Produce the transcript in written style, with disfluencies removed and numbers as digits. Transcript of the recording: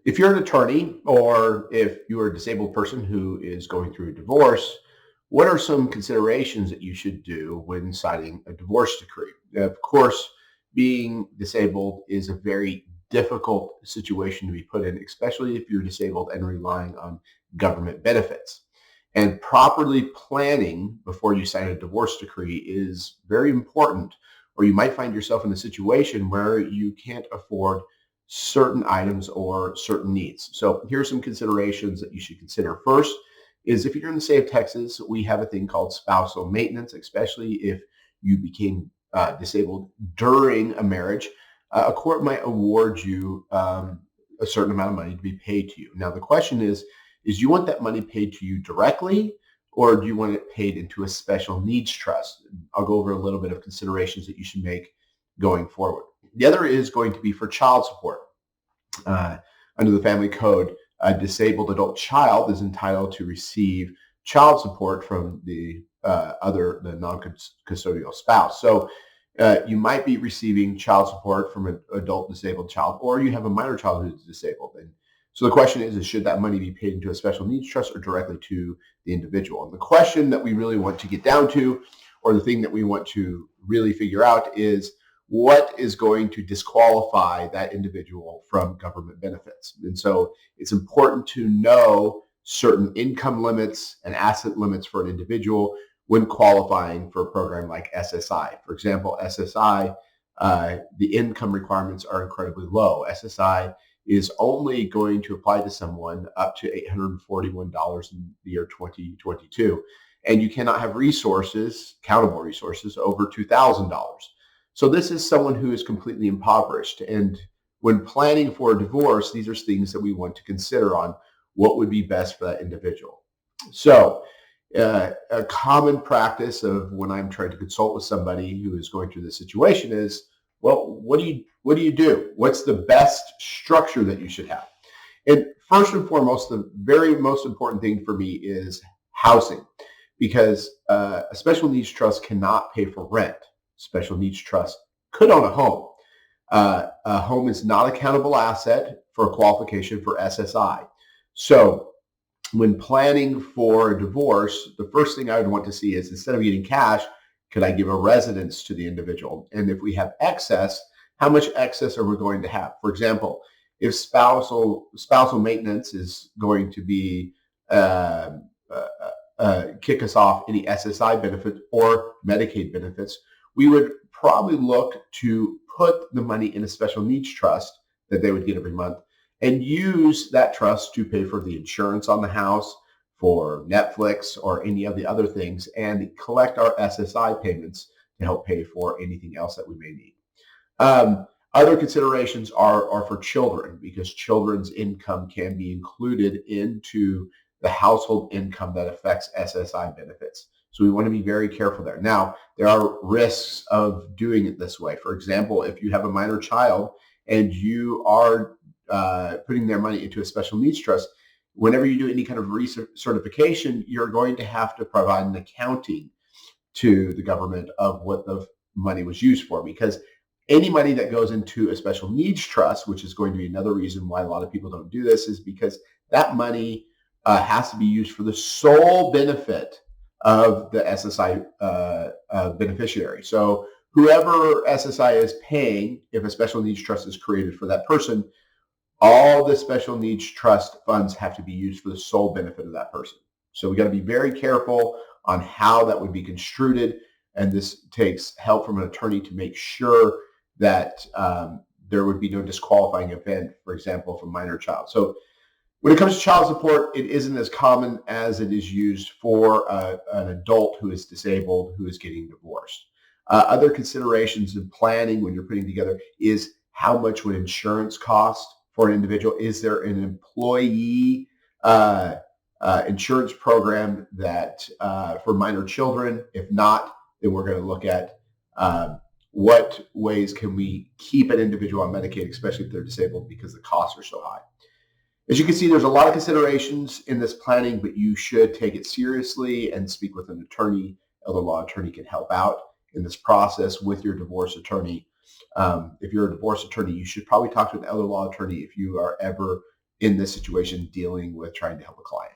If you're an attorney or if you're a disabled person who is going through a divorce, what are some considerations that you should do when citing a divorce decree? Of course, being disabled is a very difficult situation to be put in, especially if you're disabled and relying on government benefits. And properly planning before you sign a divorce decree is very important, or you might find yourself in a situation where you can't afford certain items or certain needs. So here are some considerations that you should consider. First is if you're in the state of Texas, we have a thing called spousal maintenance, especially if you became disabled during a marriage. A court might award you a certain amount of money to be paid to you. Now, the question is you want that money paid to you directly, or do you want it paid into a special needs trust? I'll go over a little bit of considerations that you should make going forward. The other is going to be for child support. Under the family code, a disabled adult child is entitled to receive child support from the non-custodial spouse. So you might be receiving child support from an adult disabled child, or you have a minor child who's disabled. And so the question is should that money be paid into a special needs trust or directly to the individual? And the question that we really want to get down to, or the thing that we want to really figure out, is what is going to disqualify that individual from government benefits. And so it's important to know certain income limits and asset limits for an individual when qualifying for a program like SSI. For example, SSI, the income requirements are incredibly low. SSI is only going to apply to someone up to $841 in the year 2022. And you cannot have countable resources, over $2,000. So this is someone who is completely impoverished. And when planning for a divorce, these are things that we want to consider on what would be best for that individual. So a common practice of when I'm trying to consult with somebody who is going through this situation is, well, what do you do? What's the best structure that you should have? And first and foremost, the very most important thing for me is housing, because a special needs trust cannot pay for rent. Special needs trust could own a home. A home is not a countable asset for a qualification for SSI. So when planning for a divorce, the first thing I would want to see is, instead of getting cash, could I give a residence to the individual? And if we have excess, how much excess are we going to have? For example, if spousal maintenance is going to be kick us off any SSI benefit or Medicaid benefits, we would probably look to put the money in a special needs trust that they would get every month and use that trust to pay for the insurance on the house, for Netflix, or any of the other things, and collect our SSI payments to help pay for anything else that we may need. Other considerations are for children, because children's income can be included into the household income that affects SSI benefits. So we want to be very careful there. Now, there are risks of doing it this way. For example, if you have a minor child and you are putting their money into a special needs trust, whenever you do any kind of recertification, you're going to have to provide an accounting to the government of what the money was used for, because any money that goes into a special needs trust, which is going to be another reason why a lot of people don't do this, is because that money has to be used for the sole benefit of the SSI beneficiary. So whoever SSI is paying, if a special needs trust is created for that person, all the special needs trust funds have to be used for the sole benefit of that person. So we got to be very careful on how that would be construed. And this takes help from an attorney to make sure that there would be no disqualifying event, for example, for minor child. So when it comes to child support, it isn't as common as it is used for an adult who is disabled, who is getting divorced. Other considerations in planning when you're putting together is how much would insurance cost for an individual? Is there an employee insurance program that for minor children? If not, then we're going to look at what ways can we keep an individual on Medicaid, especially if they're disabled, because the costs are so high. As you can see, there's a lot of considerations in this planning, but you should take it seriously and speak with an attorney. Elder law attorney can help out in this process with your divorce attorney. If you're a divorce attorney, you should probably talk to an elder law attorney if you are ever in this situation dealing with trying to help a client.